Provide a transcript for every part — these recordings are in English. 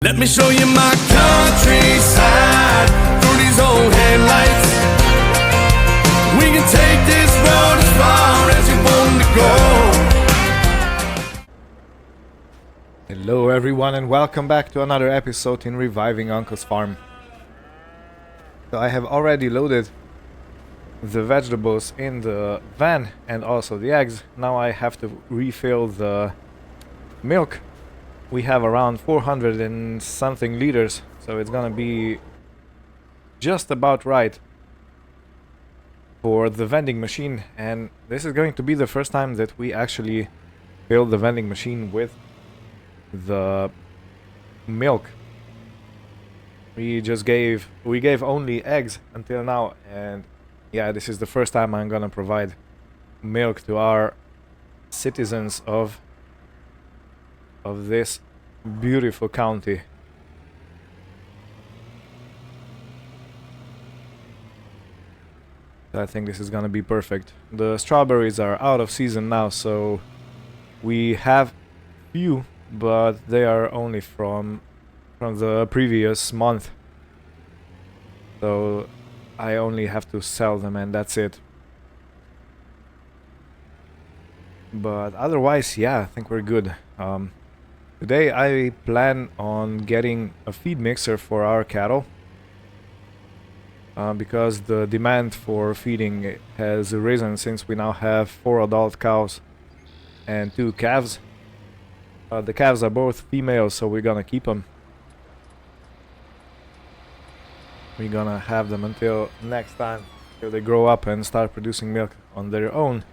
Let me show you my countryside through these old headlights. We can take this road as far as you want to go. Hello everyone and welcome back to another episode in Reviving Uncle's Farm. So I have already loaded the vegetables in the van and also the eggs. Now I have to refill the milk. We have around 400 and something liters, so it's gonna be just about right for the vending machine, and this is going to be the first time that we actually fill the vending machine with the milk. We gave only eggs until now, and yeah, this is the first time I'm gonna provide milk to our citizens of this beautiful county. I think this is gonna be perfect. The strawberries are out of season now, so we have few, but they are only from the previous month. So I only have to sell them and that's it. But otherwise, yeah, I think we're good. Today I plan on getting a feed mixer for our cattle, because the demand for feeding has risen since we now have 4 adult cows and 2 calves. The calves are both females, so we're gonna keep them. We're gonna have them until next time, till they grow up and start producing milk on their own.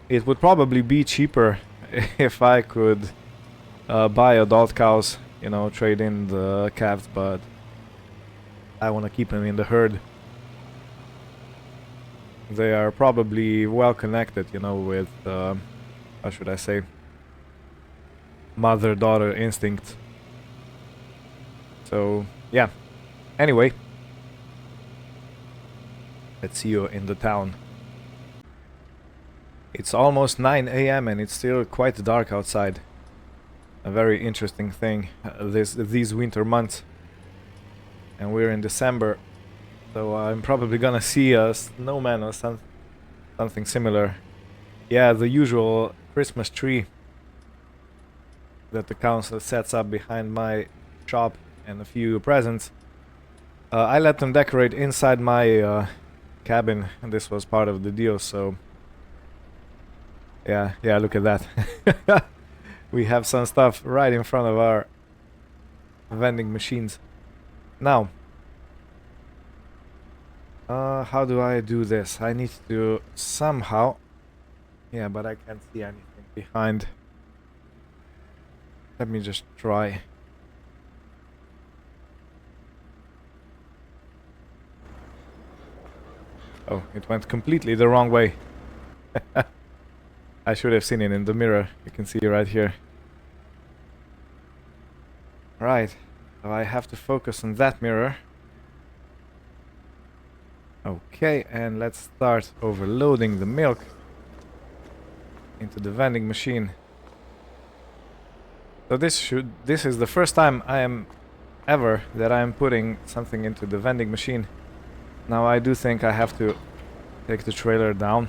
It would probably be cheaper if I could buy adult cows, you know, trade in the calves, but I want to keep them in the herd. They are probably well connected, you know, with, how should I say, mother-daughter instinct. So, yeah. Anyway, let's see you in the town. It's almost 9 AM and it's still quite dark outside. A very interesting thing these winter months. And we're in December, so I'm probably gonna see a snowman or something similar. Yeah, the usual Christmas tree that the council sets up behind my shop and a few presents. I let them decorate inside my cabin, and this was part of the deal, so yeah, look at that. We have some stuff right in front of our vending machines. Now, how do I do this? I need to somehow... Yeah, but I can't see anything behind. Let me just try. Oh, it went completely the wrong way. I should have seen it in the mirror. You can see it right here. Right. So I have to focus on that mirror. Okay, and let's start overloading the milk into the vending machine. So this is the first time I am putting something into the vending machine. Now I do think I have to take the trailer down.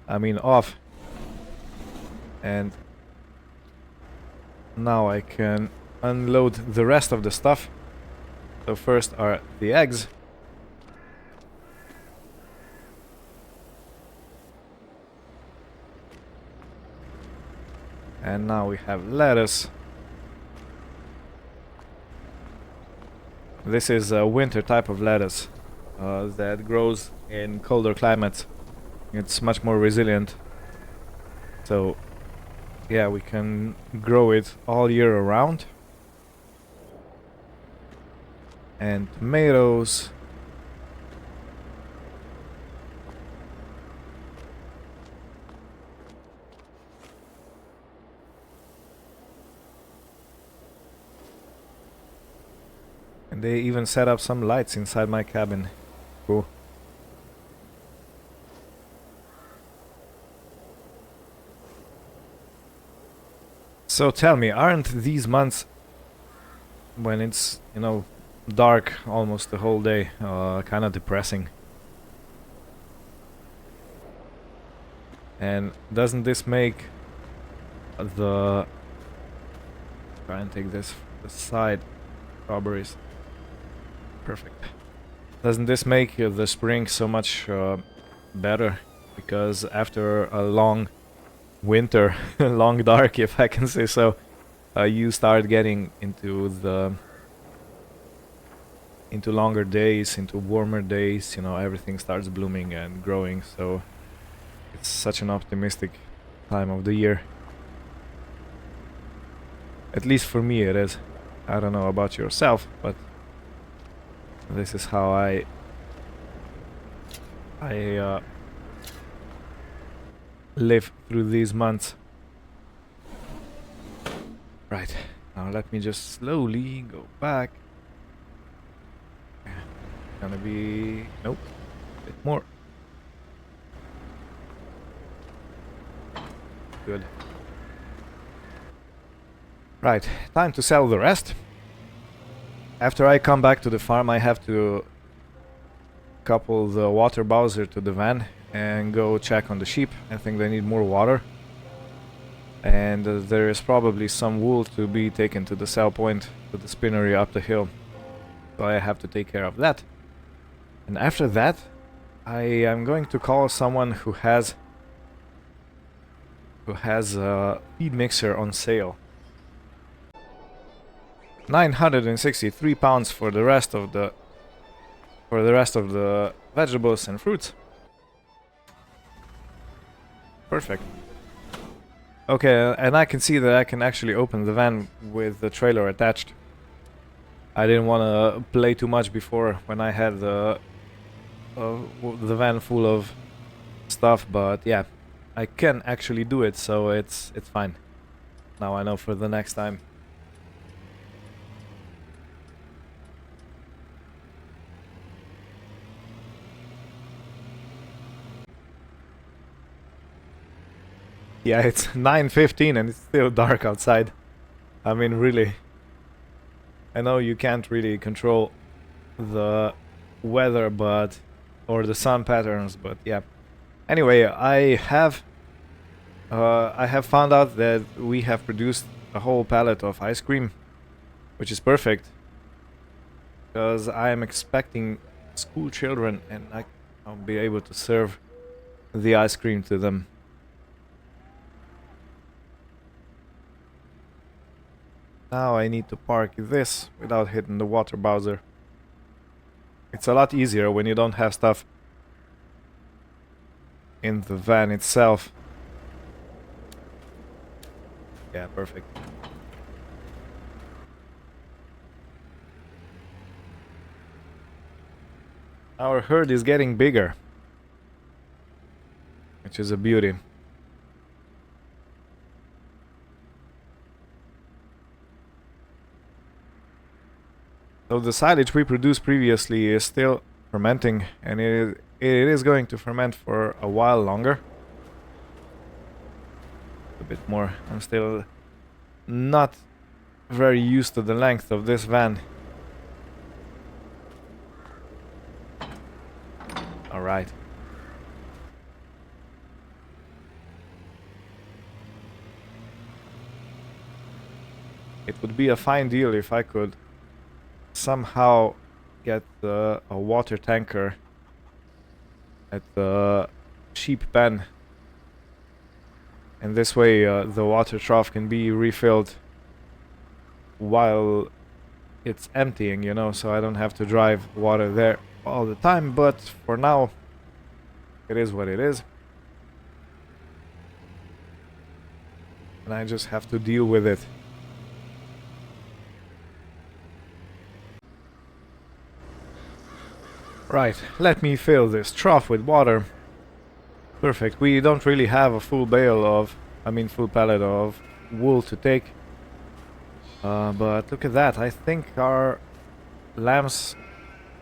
I mean off. And now I can unload the rest of the stuff. So first are the eggs. And now we have lettuce. This is a winter type of lettuce that grows in colder climates. It's much more resilient. So yeah, we can grow it all year around. And tomatoes. And they even set up some lights inside my cabin. Cool. So tell me, aren't these months when it's, you know, dark almost the whole day, kind of depressing? And doesn't this make the... Try and take this the side strawberries. Perfect. Doesn't this make the spring so much better? Because after a long winter, long dark, if I can say so, you start getting into longer days, into warmer days. You know, everything starts blooming and growing. So it's such an optimistic time of the year. At least for me it is. I don't know about yourself, but this is how I live through these months. Right, now let me just slowly go back. Gonna be... nope, a bit more. Good. Right, time to sell the rest. After I come back to the farm, I have to couple the water bowser to the van and go check on the sheep. I think they need more water. And there is probably some wool to be taken to the sell point, to the spinnery up the hill. So I have to take care of that. And after that, I am going to call someone who has a feed mixer on sale. 963 pounds for the rest of the vegetables and fruits. Perfect. Okay, and I can see that I can actually open the van with the trailer attached. I didn't want to play too much before when I had the van full of stuff, but yeah, I can actually do it, so it's fine. Now I know for the next time. Yeah, it's 9:15 and it's still dark outside. I mean, really. I know you can't really control the weather, but... or the sun patterns, but yeah. Anyway, I have found out that we have produced a whole pallet of ice cream, which is perfect. Because I am expecting school children and I'll be able to serve the ice cream to them. Now I need to park this without hitting the water bowser. It's a lot easier when you don't have stuff in the van itself. Yeah, perfect. Our herd is getting bigger, which is a beauty. So the silage we produced previously is still fermenting, and it is going to ferment for a while longer. A bit more. I'm still not very used to the length of this van. Alright. It would be a fine deal if I could somehow get a water tanker at the sheep pen, and this way the water trough can be refilled while it's emptying, you know, so I don't have to drive water there all the time. But for now it is what it is, and I just have to deal with it. Right, let me fill this trough with water. Perfect. We don't really have a full full pallet of wool to take. But look at that. I think our lambs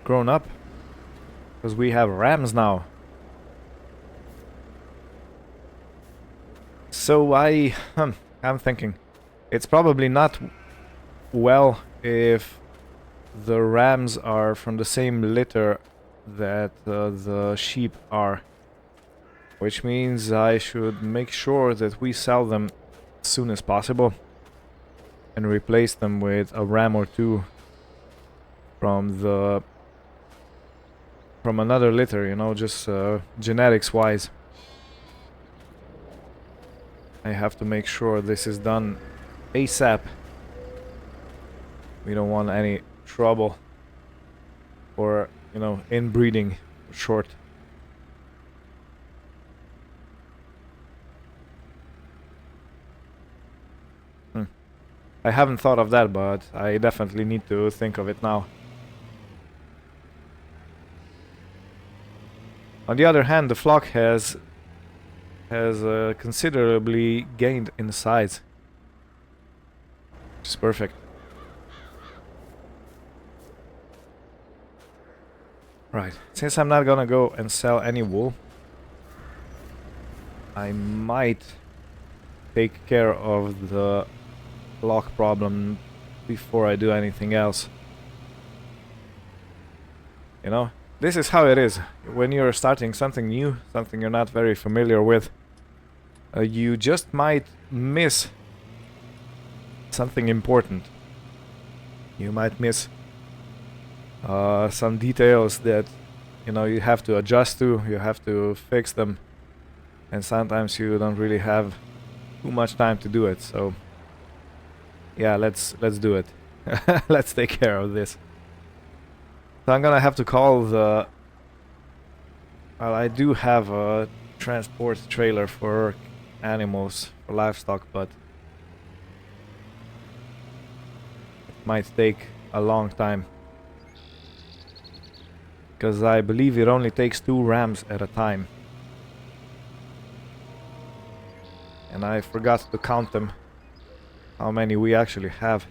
grown up, because we have rams now. So I'm thinking, It's probably not well if the rams are from the same litter that the sheep are. Which means I should make sure that we sell them as soon as possible and replace them with a ram or two from another litter, you know, just genetics wise. I have to make sure this is done ASAP. We don't want any trouble or, you know, inbreeding short. I haven't thought of that, but I definitely need to think of it now. On the other hand, the flock has considerably gained in size, which is perfect. Right, since I'm not gonna go and sell any wool, I might take care of the lock problem before I do anything else. You know, this is how it is when you're starting something new, something you're not very familiar with. You just might miss something important. You might miss some details that, you know, you have to adjust to, you have to fix them, and sometimes you don't really have too much time to do it. So yeah, let's do it. Let's take care of this. So I'm gonna have to call the... Well, I do have a transport trailer for animals, for livestock, but it might take a long time. Because I believe it only takes 2 rams at a time. And I forgot to count them. How many we actually have.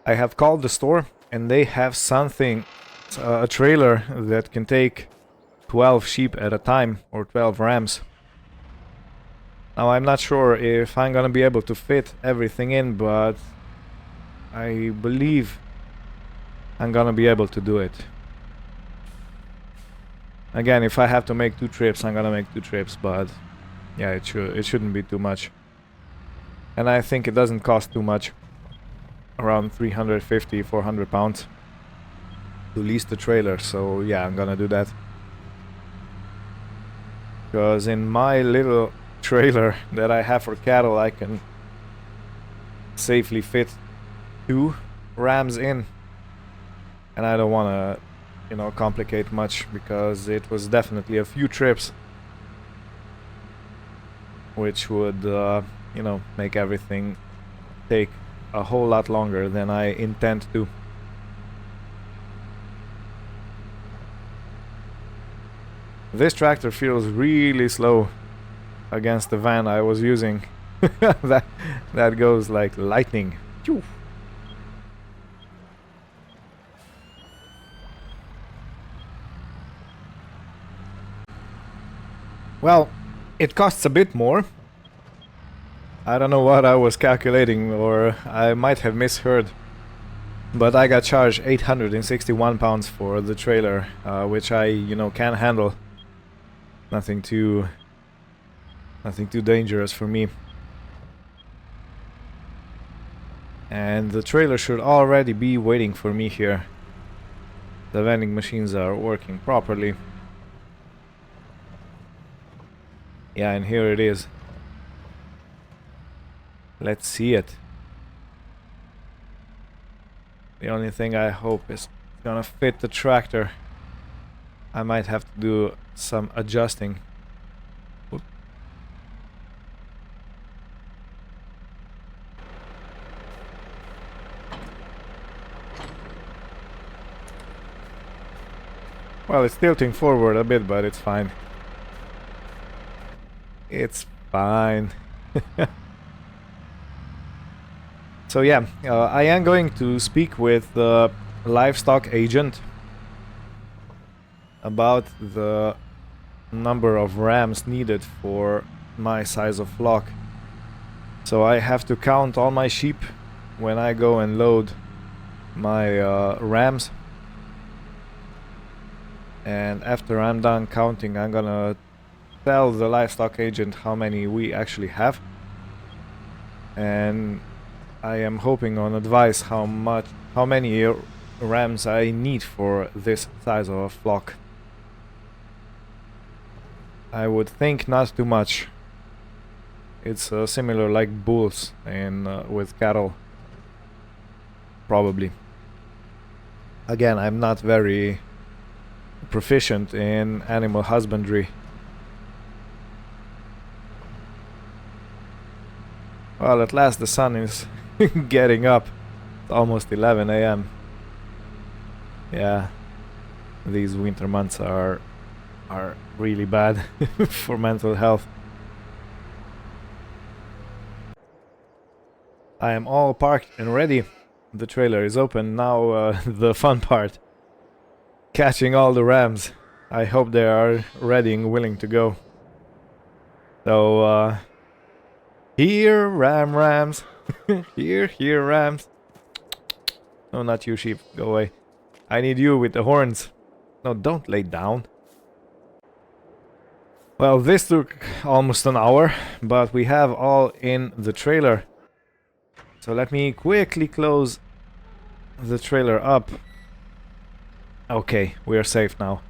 I have called the store and they have something, a trailer that can take 12 sheep at a time, or 12 rams. Now I'm not sure if I'm gonna be able to fit everything in, but I believe I'm gonna be able to do it. Again, if I have to make 2 trips, I'm gonna make 2 trips, but yeah, it shouldn't be too much. And I think it doesn't cost too much. Around 350, 400 pounds to lease the trailer, so yeah, I'm gonna do that. Because in my little trailer that I have for cattle, I can safely fit 2 rams in. And I don't wanna, you know, complicate much, because it was definitely a few trips which would, you know, make everything take a whole lot longer than I intend to. This tractor feels really slow against the van I was using. that goes like lightning. Phew. Well, it costs a bit more. I don't know what I was calculating, or I might have misheard. But I got charged 861 pounds for the trailer, which I, you know, can handle. Nothing too dangerous for me. And the trailer should already be waiting for me here. The vending machines are working properly. Yeah, and here it is. Let's see it. The only thing I hope is it's gonna fit the tractor. I might have to do some adjusting. Oop. Well, it's tilting forward a bit, but it's fine. It's fine. So yeah, I am going to speak with the livestock agent about the number of rams needed for my size of flock. So I have to count all my sheep when I go and load my rams. And after I'm done counting, I'm gonna tell the livestock agent how many we actually have. And I am hoping on advice how many rams I need for this size of a flock. I would think not too much. It's similar like bulls in with cattle, probably. Again, I'm not very proficient in animal husbandry. Well, at last the sun is getting up. It's almost 11 a.m. Yeah, these winter months are really bad for mental health. I am all parked and ready. The trailer is open now. The fun part, catching all the rams. I hope they are ready and willing to go. So here rams. here rams. No, not you, sheep, go away. I need you with the horns. No, don't lay down. Well, this took almost an hour, but we have all in the trailer. So let me quickly close the trailer up. Okay, we are safe now.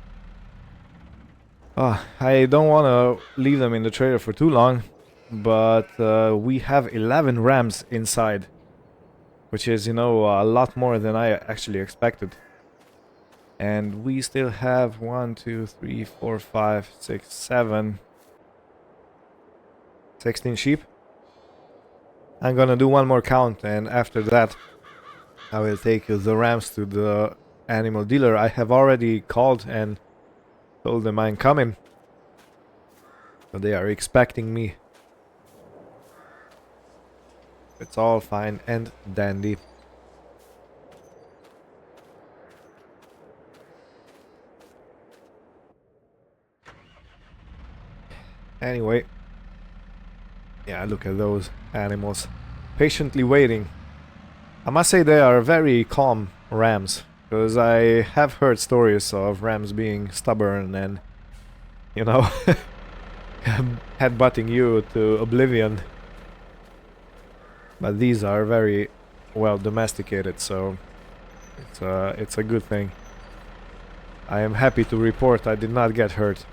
I don't want to leave them in the trailer for too long, but we have 11 rams inside, which is, you know, a lot more than I actually expected. And we still have 1, 2, 3, 4, 5, 6, 7, 16 sheep. I'm gonna do one more count, and after that I will take the rams to the animal dealer. I have already called and told them I'm coming, so they are expecting me. It's all fine and dandy. Anyway, yeah, look at those animals patiently waiting. I must say they are very calm rams, because I have heard stories of rams being stubborn and, you know, headbutting you to oblivion. But these are very well domesticated, so it's a good thing. I am happy to report I did not get hurt.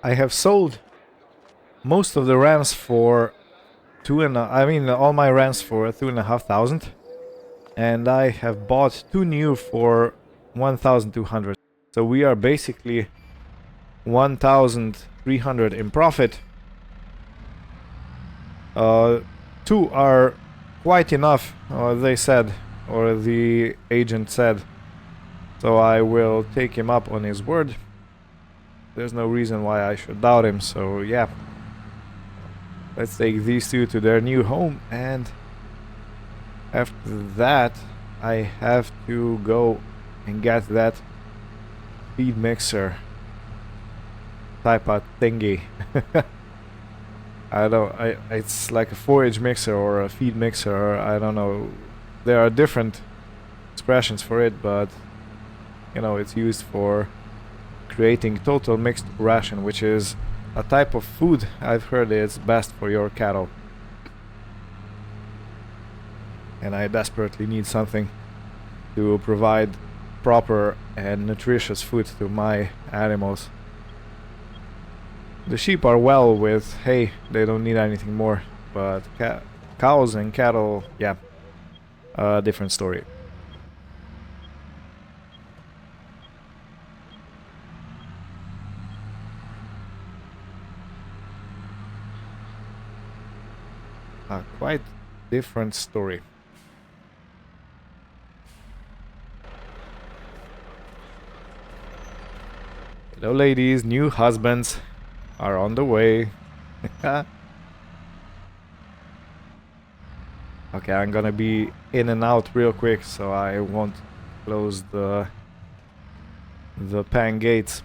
I have sold most of the rams for all my rams for 2,500, and I have bought 2 new for 1,200. So we are basically 1,300 in profit. 2 are quite enough, they said, or the agent said. So I will take him up on his word. There's no reason why I should doubt him, so yeah. Let's take these 2 to their new home, and after that I have to go and get that feed mixer type of thingy. It's like a forage mixer or a feed mixer, or I don't know. There are different expressions for it, but you know, it's used for creating total mixed ration, which is a type of food I've heard is best for your cattle. And I desperately need something to provide proper and nutritious food to my animals. The sheep are well with hay, they don't need anything more, but cows and cattle, yeah, different story. A quite different story. Hello ladies, new husbands are on the way. Okay, I'm gonna be in and out real quick so I won't close the pen gates.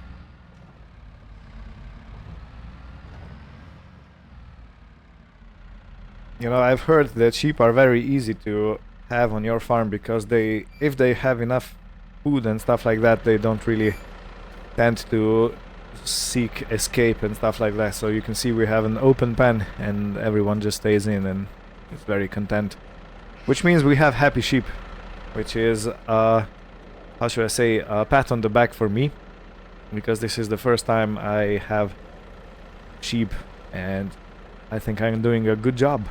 You know, I've heard that sheep are very easy to have on your farm because if they have enough food and stuff like that, they don't really tend to seek escape and stuff like that. So you can see we have an open pen and everyone just stays in and is very content. Which means we have happy sheep, which is, how should I say, a pat on the back for me. Because this is the first time I have sheep and I think I'm doing a good job.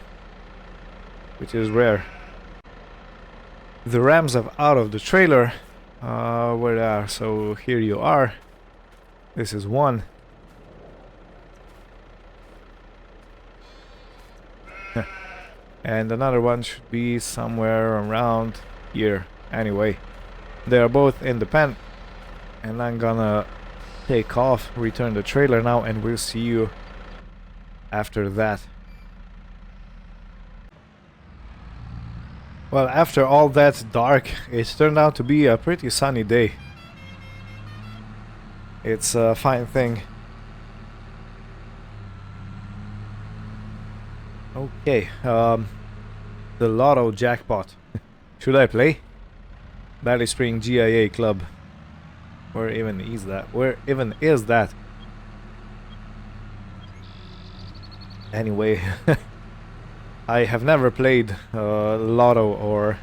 Which is rare. The rams are out of the trailer. Where they are, so here you are. This is one. And another one should be somewhere around here. Anyway, they are both in the pen. And I'm gonna take off, return the trailer now, and we'll see you after that. Well, after all that dark, it turned out to be a pretty sunny day. It's a fine thing. Okay, the lotto jackpot. Should I play? Balyspring GIA Club. Where even is that? Where even is that? Anyway, I have never played lotto or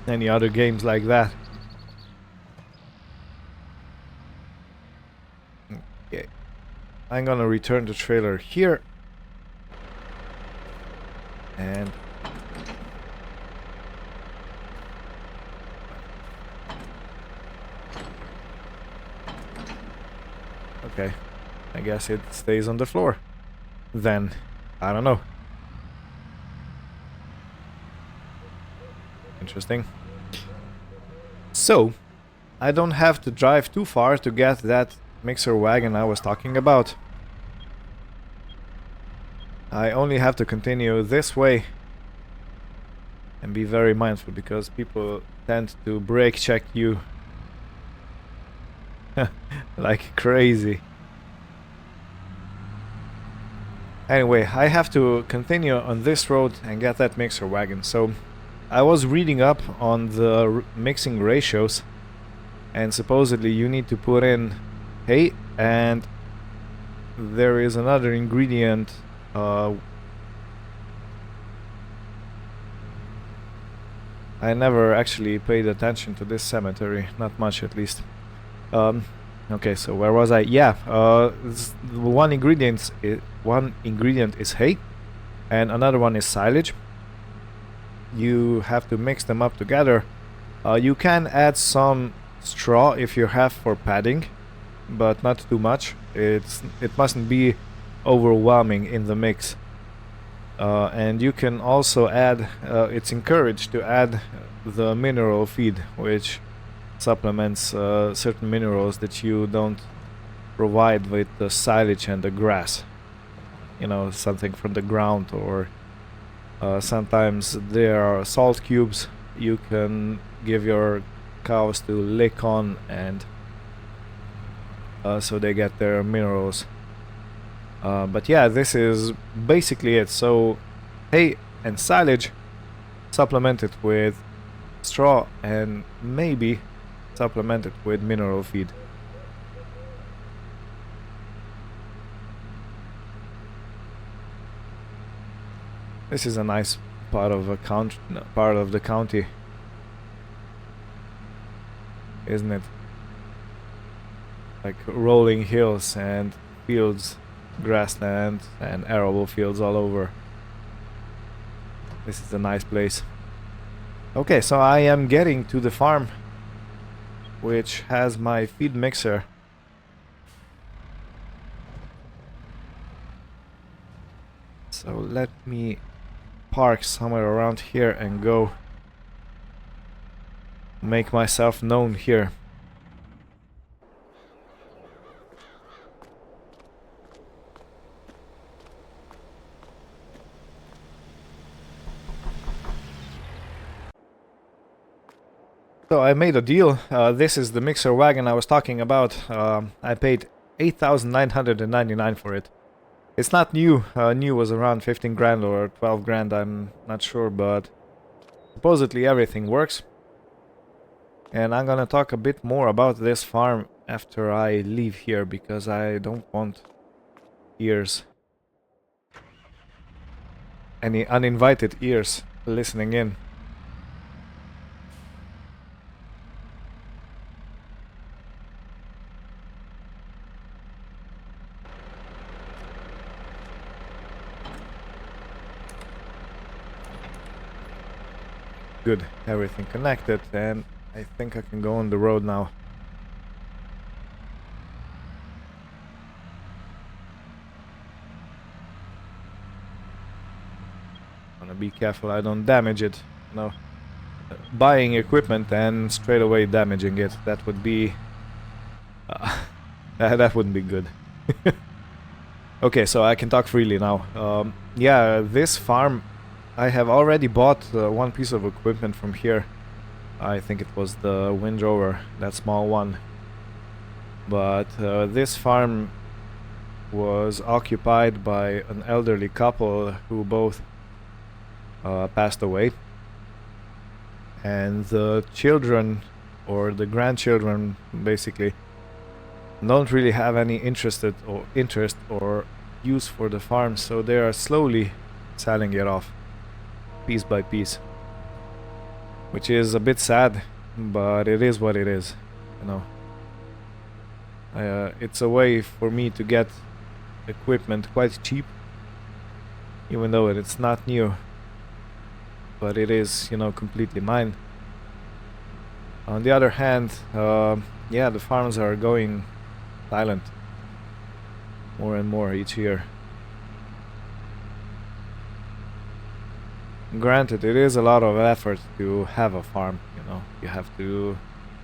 any other games like that. Okay, I'm gonna return the trailer here. And okay, I guess it stays on the floor. Then, I don't know. Interesting. So, I don't have to drive too far to get that mixer wagon I was talking about. I only have to continue this way and be very mindful because people tend to brake check you like crazy. Anyway, I have to continue on this road and get that mixer wagon. So I was reading up on the mixing ratios, and supposedly you need to put in hay, and there is another ingredient. I never actually paid attention to this cemetery, not much at least. Okay, so where was I? Yeah, one ingredient is hay, and another one is silage. You have to mix them up together. You can add some straw if you have for padding, but not too much. It mustn't be overwhelming in the mix. And you can also add, it's encouraged to add the mineral feed, which supplements certain minerals that you don't provide with the silage and the grass. You know, something from the ground, or sometimes there are salt cubes you can give your cows to lick on, and so they get their minerals. But yeah, this is basically it. So hay and silage supplemented with straw and maybe supplemented with mineral feed. This is a nice part of the county, isn't it? Like rolling hills and fields, grassland and arable fields all over. This is a nice place. Okay, so I am getting to the farm, which has my feed mixer. So let me park somewhere around here and go make myself known here. So I made a deal. This is the mixer wagon I was talking about. I paid 8,999 for it. It's not new. New was around 15 grand or 12 grand, I'm not sure, but supposedly everything works. And I'm gonna talk a bit more about this farm after I leave here, because I don't want ears, any uninvited ears listening in. Good, everything connected, and I think I can go on the road now. Wanna be careful I don't damage it. No, buying equipment and straight away damaging it, that would be that wouldn't be good. Okay, so I can talk freely now. Yeah, this farm, I have already bought one piece of equipment from here. I think it was the windrower, that small one. But this farm was occupied by an elderly couple who both passed away. And the children, or the grandchildren basically, don't really have any interest or use for the farm, so they are slowly selling it off, piece by piece, which is a bit sad, but it is what it is, you know. It's a way for me to get equipment quite cheap, even though it's not new, but it is, you know, completely mine. On the other hand, yeah, the farms are going silent more and more each year. Granted, it is a lot of effort to have a farm, you know. You have to...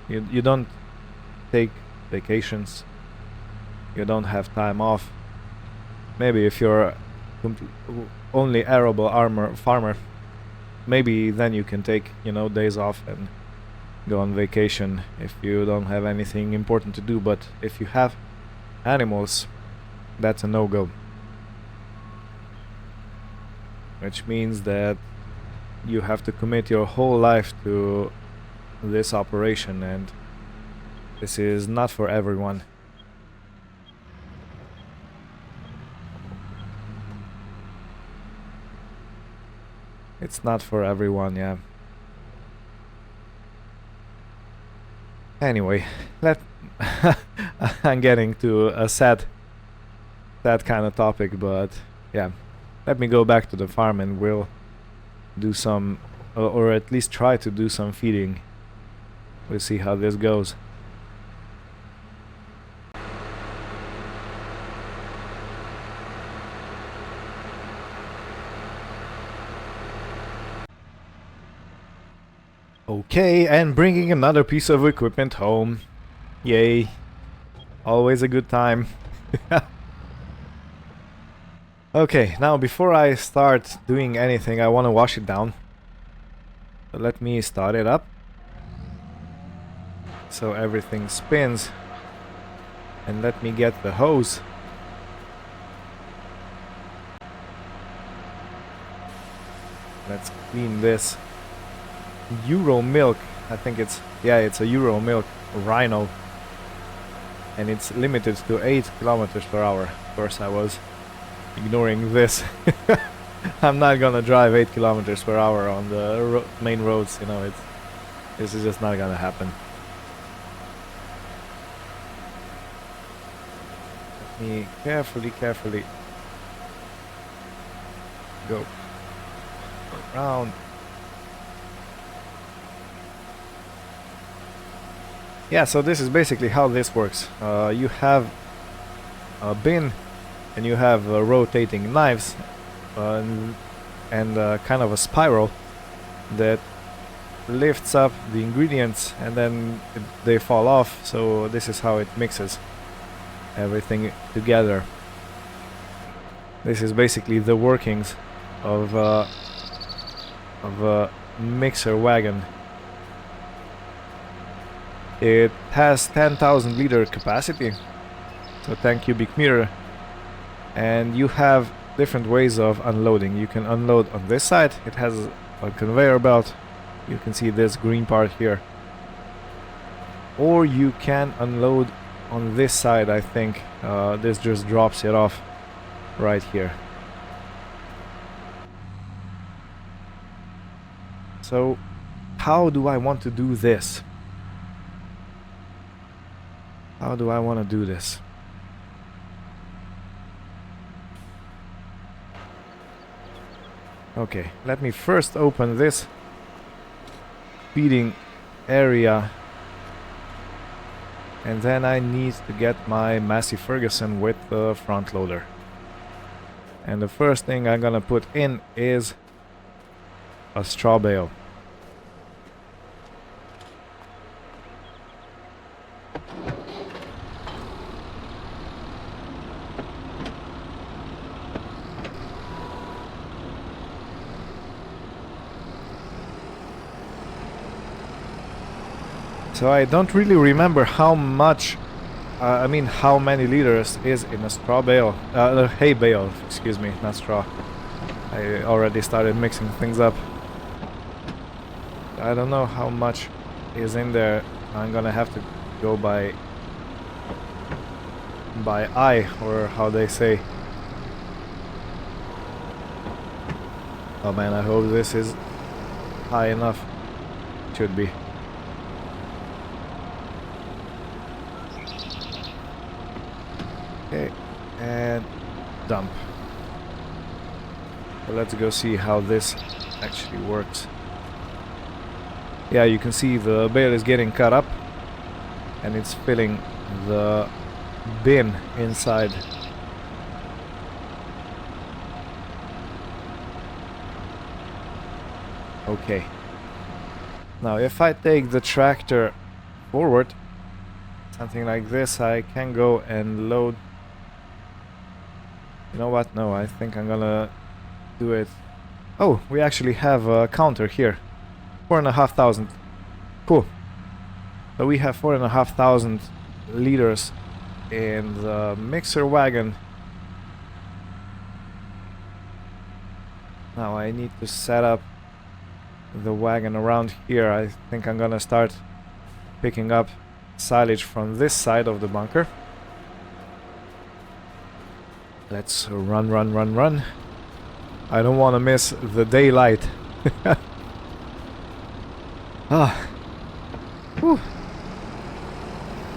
You don't take vacations. You don't have time off. Maybe if you're only arable farmer, maybe then you can take, you know, days off and go on vacation if you don't have anything important to do. But if you have animals, that's a no-go. Which means that you have to commit your whole life to this operation, and this is not for everyone. It's not for everyone, yeah. Anyway, I'm getting to a sad kind of topic, but yeah. Let me go back to the farm and we'll do some, or at least try to do some feeding. We'll see how this goes. Okay, and bringing another piece of equipment home. Yay. Always a good time. Okay, now before I start doing anything, I want to wash it down. So let me start it up, so everything spins. And let me get the hose. Let's clean this. Euro milk, I think it's, yeah, it's a Euro milk Rhino. And it's limited to 8 kilometers per hour. Of course, I was ignoring this. I'm not gonna drive 8 kilometers per hour on the main roads, you know. This is just not gonna happen. Let me carefully go around. Yeah, so this is basically how this works. You have a bin, and you have rotating knives, and kind of a spiral that lifts up the ingredients, and then they fall off. So this is how it mixes everything together. This is basically the workings of a mixer wagon. It has 10,000 liter capacity, so 10 cubic meter, and you have different ways of unloading. You can unload on this side. It has a conveyor belt. You can see this green part here. Or you can unload on this side, I think. This just drops it off right here. So, how do I want to do this? How do I want to do this? Okay, let me first open this feeding area, and then I need to get my Massey Ferguson with the front loader. And the first thing I'm gonna put in is a straw bale. So I don't really remember how much, how many liters is in a straw bale, hay bale, excuse me, not straw. I already started mixing things up. I don't know how much is in there. I'm gonna have to go by eye, or how they say. Oh man, I hope this is high enough. It should be. Okay, and dump. So let's go see how this actually works. Yeah, you can see the bale is getting cut up and it's filling the bin inside. Okay. Now if I take the tractor forward, something like this, I can go and load. You know what? No, I think I'm gonna do it. Oh, we actually have a counter here. 4,500. Cool. So we have 4,500 liters in the mixer wagon. Now I need to set up the wagon around here. I think I'm gonna start picking up silage from this side of the bunker. Let's run, run, run, run. I don't want to miss the daylight. Ah. Whew.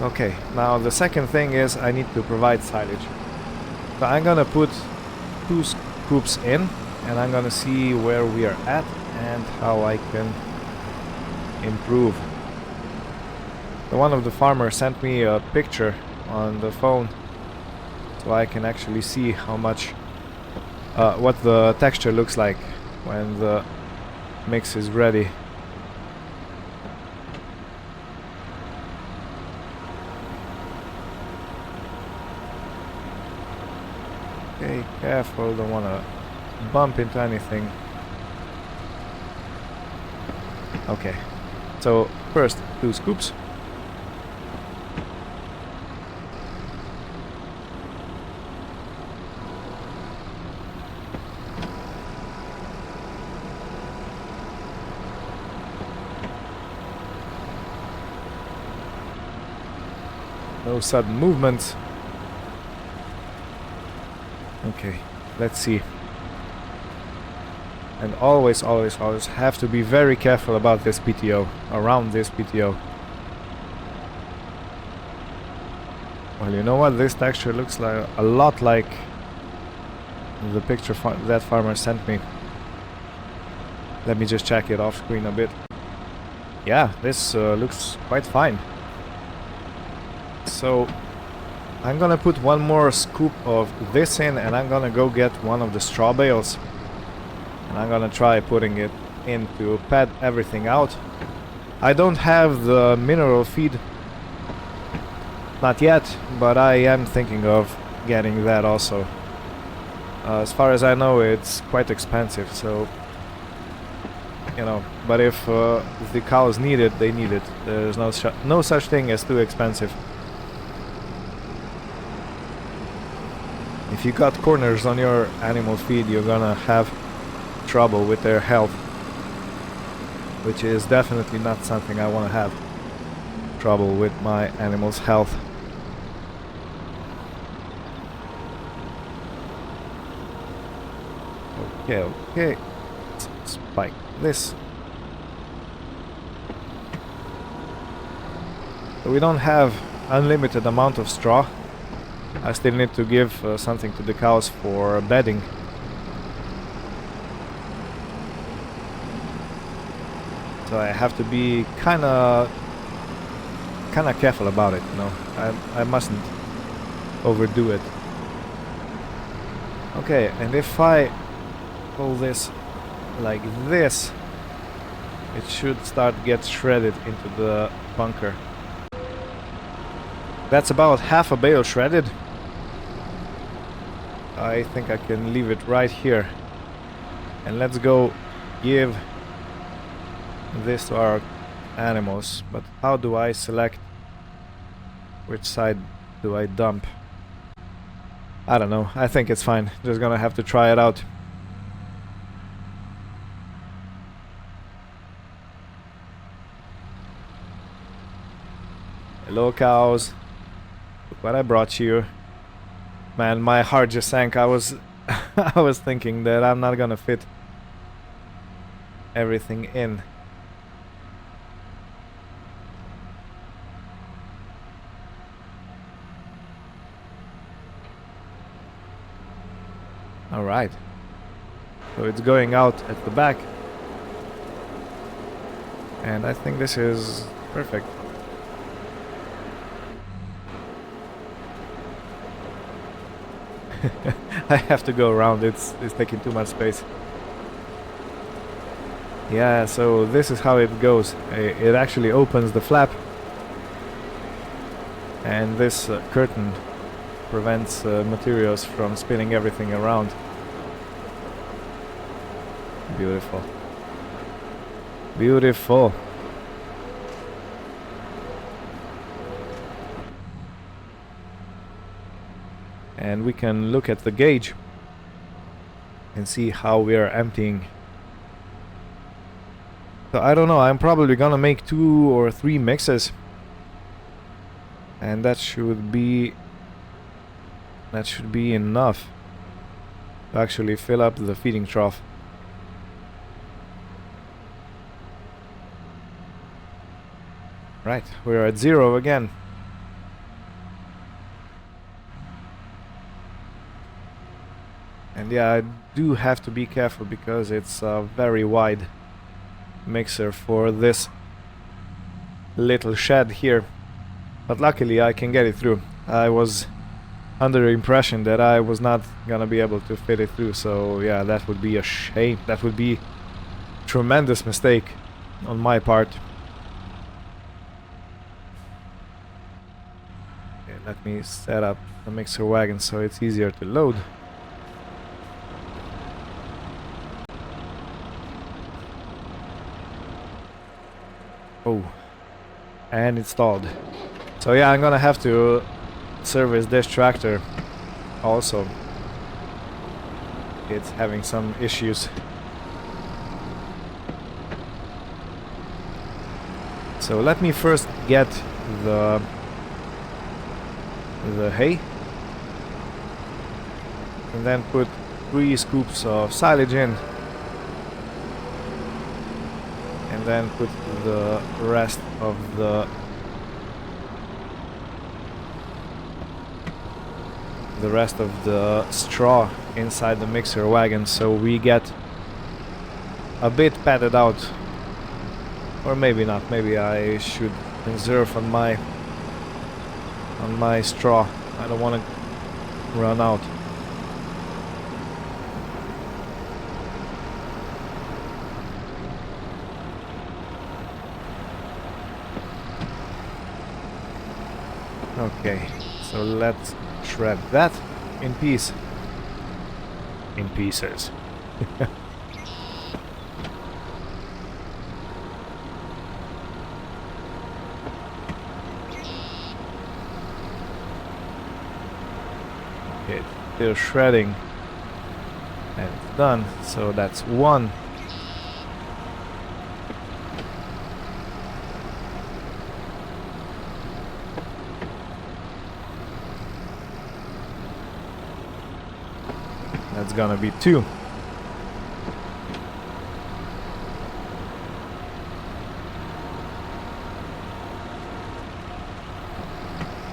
Okay, now the second thing is I need to provide silage. So I'm gonna put 2 scoops in, and I'm gonna see where we are at and how I can improve. So one of the farmers sent me a picture on the phone, so I can actually see how much, what the texture looks like when the mix is ready. Okay, careful, don't want to bump into anything. Okay, so first 2 scoops. No sudden movements. Okay, let's see. And always, always, always have to be very careful about this PTO, around this PTO. Well, you know what? This texture looks like a lot like the picture that farmer sent me. Let me just check it off screen a bit. Yeah, this looks quite fine. So I'm gonna put 1 more scoop of this in, and I'm gonna go get one of the straw bales, and I'm gonna try putting it in to pad everything out. I don't have the mineral feed, not yet, but I am thinking of getting that also. As far as I know, it's quite expensive, so you know. But if the cows need it, they need it. There's no such thing as too expensive. If you got corners on your animal feed, you're gonna have trouble with their health, which is definitely not something I want to have. Trouble with my animals' health. Okay, okay. Let's spike this. So we don't have unlimited amount of straw. I still need to give something to the cows for bedding. So I have to be kinda careful about it, you know. I mustn't overdo it. Okay, and if I pull this like this, it should start get shredded into the bunker. That's about half a bale shredded. I think I can leave it right here. And let's go give this to our animals. But how do I select which side do I dump? I don't know. I think it's fine. Just gonna have to try it out. Hello cows. Look what I brought you. Man, my heart just sank. I was I was thinking that I'm not gonna fit everything in. Alright. So it's going out at the back. And I think this is perfect. I have to go around, it's taking too much space. Yeah, so this is how it goes. It actually opens the flap. And this curtain prevents materials from spinning everything around. Beautiful. Beautiful. And we can look at the gauge and see how we are emptying. So I don't know, I'm probably gonna make 2 or 3 mixes. And that should be enough to actually fill up the feeding trough. Right, we're at 0 again. And yeah, I do have to be careful because it's a very wide mixer for this little shed here. But luckily I can get it through. I was under the impression that I was not gonna be able to fit it through, so yeah, that would be a shame. That would be a tremendous mistake on my part. Okay, let me set up the mixer wagon so it's easier to load. Oh, and installed. So yeah, I'm gonna have to service this tractor also. It's having some issues. So let me first get the hay and then put 3 scoops of silage in. And then put the rest of the straw inside the mixer wagon, so we get a bit padded out. Or maybe not. Maybe I should conserve on my straw. I don't want to run out. Okay, so let's shred that in pieces. Okay, still shredding. And it's done. So that's one. That's gonna be two.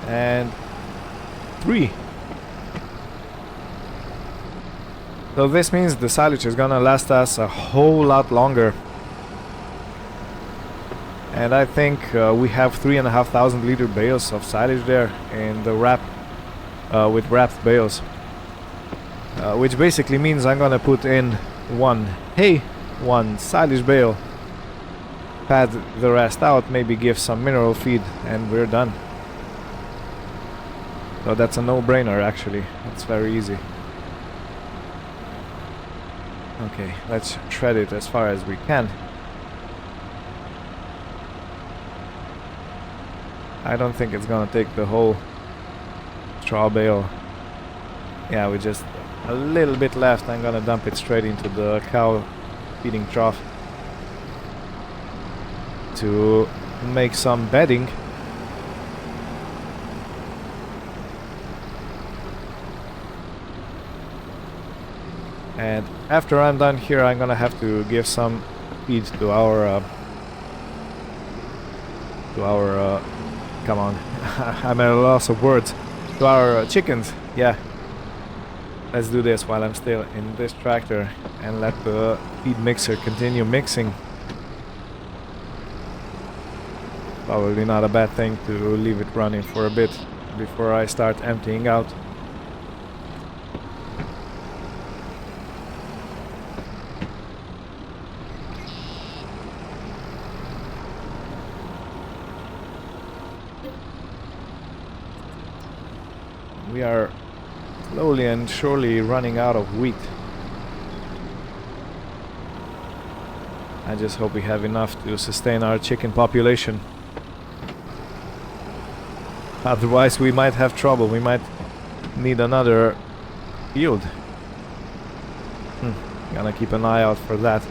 And three. So this means the silage is gonna last us a whole lot longer. And I think we have 3,500 liter bales of silage there in the wrap, with wrapped bales. Which basically means I'm gonna put in one hay, one silage bale, pad the rest out, maybe give some mineral feed, and we're done. So that's a no-brainer actually, it's very easy. Okay, let's shred it as far as we can. I don't think it's gonna take the whole straw bale. Yeah, we just a little bit left. I'm gonna dump it straight into the cow feeding trough to make some bedding. And after I'm done here, I'm gonna have to give some feed to our come on, I'm at a loss of words. To our chickens, yeah. Let's do this while I'm still in this tractor and let the feed mixer continue mixing. Probably not a bad thing to leave it running for a bit before I start emptying out. We are slowly and surely running out of wheat. I just hope we have enough to sustain our chicken population. Otherwise we might have trouble. We might need another field. Gonna keep an eye out for that.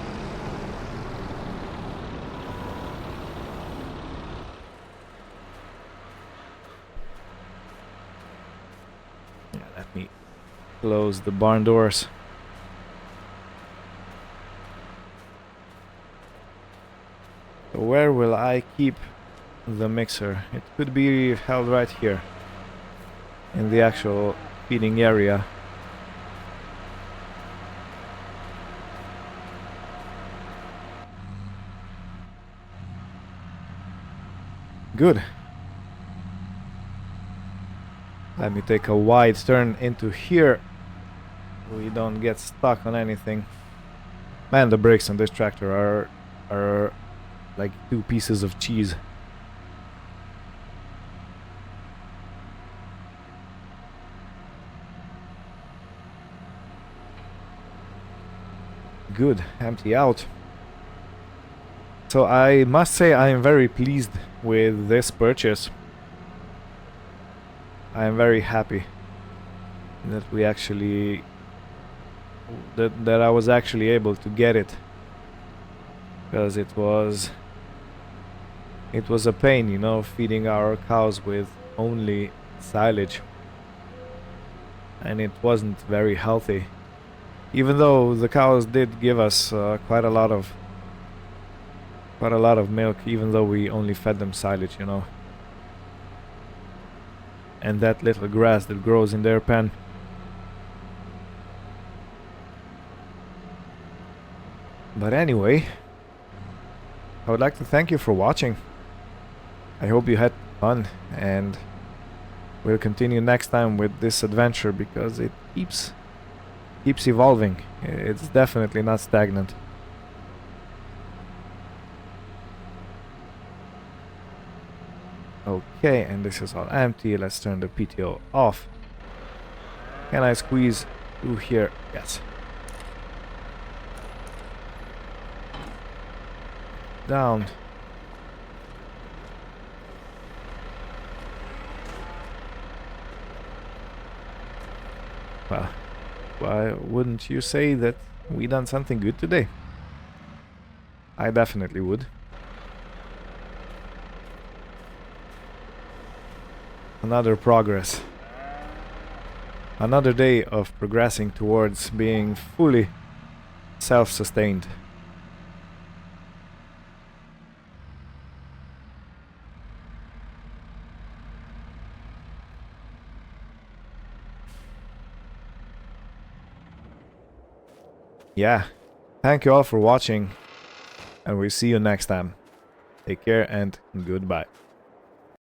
Close the barn doors. So where will I keep the mixer? It could be held right here in the actual feeding area. Good. Let me take a wide turn into here. We don't get stuck on anything. Man, the brakes on this tractor are like two pieces of cheese. Good, empty out. So I must say I am very pleased with this purchase. I am very happy that we actually that I was actually able to get it, because it was a pain, you know, feeding our cows with only silage, and it wasn't very healthy, even though the cows did give us quite a lot of milk, even though we only fed them silage, you know, and that little grass that grows in their pen. But anyway, I would like to thank you for watching. I hope you had fun, and we'll continue next time with this adventure, because it keeps evolving. It's definitely not stagnant. Okay, and this is all empty. Let's turn the PTO off. Can I squeeze through here? Yes. Down. Well, why wouldn't you say that we done something good today? I definitely would. Another progress. Another day of progressing towards being fully self-sustained. Yeah, thank you all for watching, and we'll see you next time. Take care and goodbye.